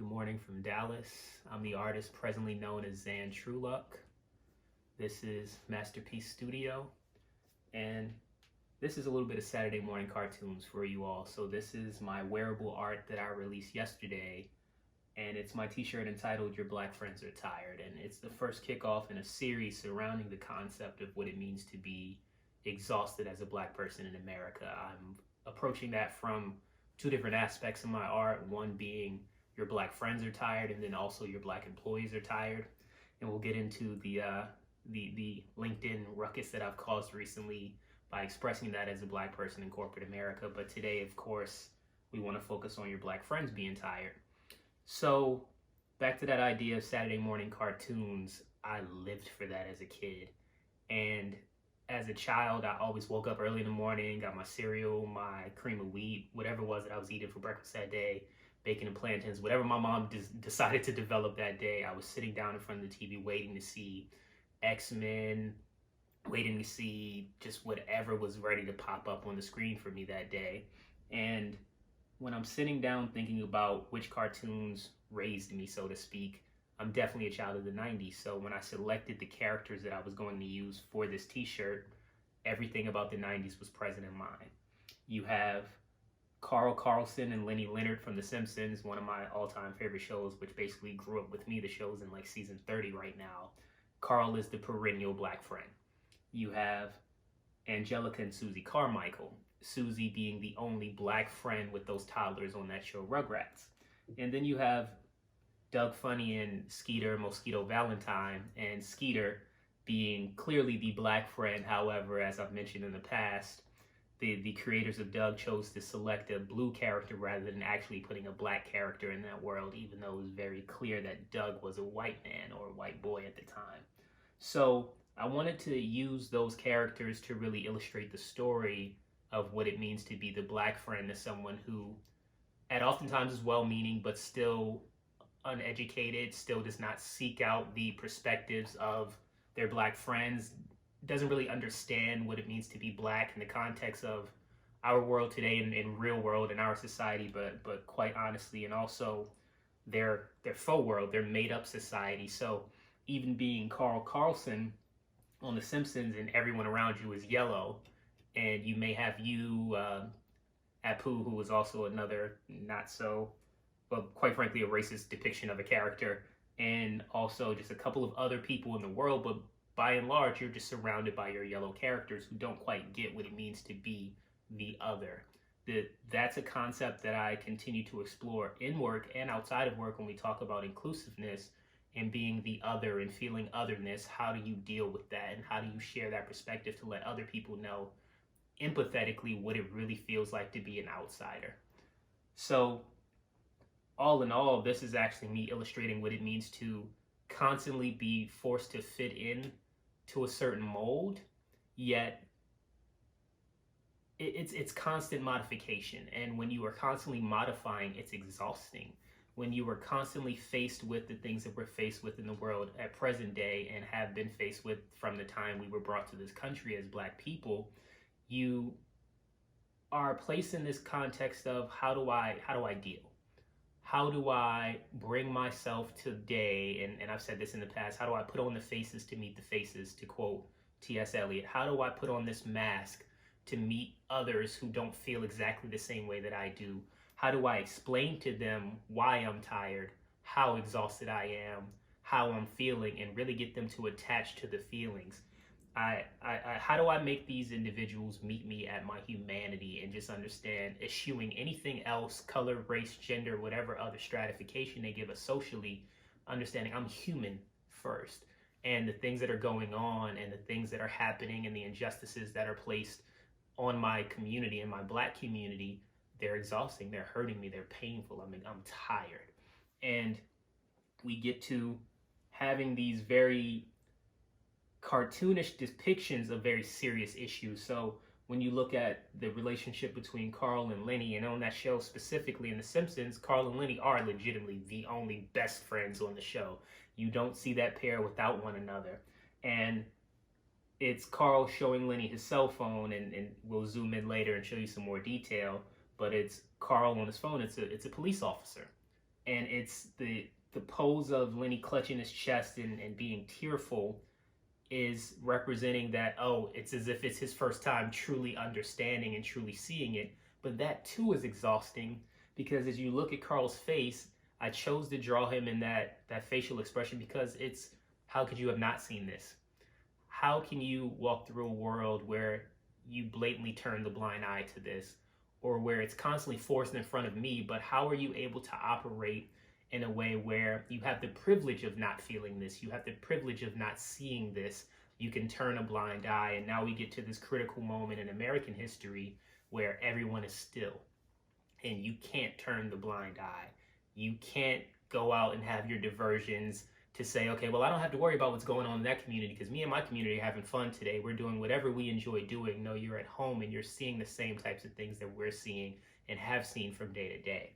Good morning from Dallas. I'm the artist presently known as Zan Truluck. This is Masterpiece Studio, and this is a little bit of Saturday morning cartoons for you all. So this is my wearable art that I released yesterday, and it's my t-shirt entitled Your Black Friends Are Tired, and it's the first kickoff in a series surrounding the concept of what it means to be exhausted as a black person in America. I'm approaching that from two different aspects of my art, one being your black friends are tired, and then also your black employees are tired. And we'll get into the LinkedIn ruckus that I've caused recently by expressing that as a black person in corporate America. But today, of course, we want to focus on your black friends being tired. So back to that idea of Saturday morning cartoons, I lived for that as a kid. And as a child, I always woke up early in the morning, got my cereal, my cream of wheat, whatever it was that I was eating for breakfast that day, bacon and plantains, whatever my mom decided to develop that day. I was sitting down in front of the TV waiting to see X-Men, waiting to see just whatever was ready to pop up on the screen for me that day. And when I'm sitting down thinking about which cartoons raised me, so to speak, I'm definitely a child of the 90s. So when I selected the characters that I was going to use for this t-shirt, everything about the 90s was present in mind. You have Carl Carlson and Lenny Leonard from The Simpsons, one of my all-time favorite shows, which basically grew up with me. The show's in like season 30 right now. Carl is the perennial black friend. You have Angelica and Susie Carmichael, Susie being the only black friend with those toddlers on that show, Rugrats. And then you have Doug Funny and Skeeter Mosquito Valentine, and Skeeter being clearly the black friend. However, as I've mentioned in the past, the creators of Doug chose to select a blue character rather than actually putting a black character in that world, even though it was very clear that Doug was a white man or a white boy at the time. So I wanted to use those characters to really illustrate the story of what it means to be the black friend to someone who at oftentimes is well-meaning but still uneducated, still does not seek out the perspectives of their black friends, doesn't really understand what it means to be black in the context of our world today and in real world in our society, but quite honestly, and also their faux world, their made-up society. So even being Carl Carlson on The Simpsons and everyone around you is yellow, and you may have Apu, who is also another not so, but quite frankly, a racist depiction of a character, and also just a couple of other people in the world, but by and large, you're just surrounded by your yellow characters who don't quite get what it means to be the other. That's a concept that I continue to explore in work and outside of work when we talk about inclusiveness and being the other and feeling otherness. How do you deal with that, and how do you share that perspective to let other people know empathetically what it really feels like to be an outsider? So all in all, this is actually me illustrating what it means to constantly be forced to fit in to a certain mold, yet it's constant modification. And when you are constantly modifying, it's exhausting. When you are constantly faced with the things that we're faced with in the world at present day and have been faced with from the time we were brought to this country as black people, you are placed in this context of how do I deal? How do I bring myself today, and I've said this in the past, how do I put on the faces to meet the faces, to quote T.S. Eliot? How do I put on this mask to meet others who don't feel exactly the same way that I do? How do I explain to them why I'm tired, how exhausted I am, how I'm feeling, and really get them to attach to the feelings? How do I make these individuals meet me at my humanity and just understand, eschewing anything else, color, race, gender, whatever other stratification they give us socially, understanding I'm human first, and the things that are going on and the things that are happening and the injustices that are placed on my community and my black community, they're exhausting, they're hurting me, they're painful. I mean, I'm tired. And we get to having these very cartoonish depictions of very serious issues. So when you look at the relationship between Carl and Lenny, and on that show specifically in The Simpsons, Carl and Lenny are legitimately the only best friends on the show. You don't see that pair without one another. And it's Carl showing Lenny his cell phone, and we'll zoom in later and show you some more detail, but it's Carl on his phone. It's a police officer and it's the pose of Lenny clutching his chest and being tearful is representing that, oh, it's as if it's his first time truly understanding and truly seeing it. But that too is exhausting, because as you look at Carl's face, I chose to draw him in that facial expression because it's, how could you have not seen this? How can you walk through a world where you blatantly turn the blind eye to this, or where it's constantly forced in front of me, but how are you able to operate in a way where you have the privilege of not feeling this, you have the privilege of not seeing this, you can turn a blind eye? And now we get to this critical moment in American history where everyone is still, and you can't turn the blind eye. You can't go out and have your diversions to say, okay, well, I don't have to worry about what's going on in that community because me and my community are having fun today. We're doing whatever we enjoy doing. No, you're at home and you're seeing the same types of things that we're seeing and have seen from day to day.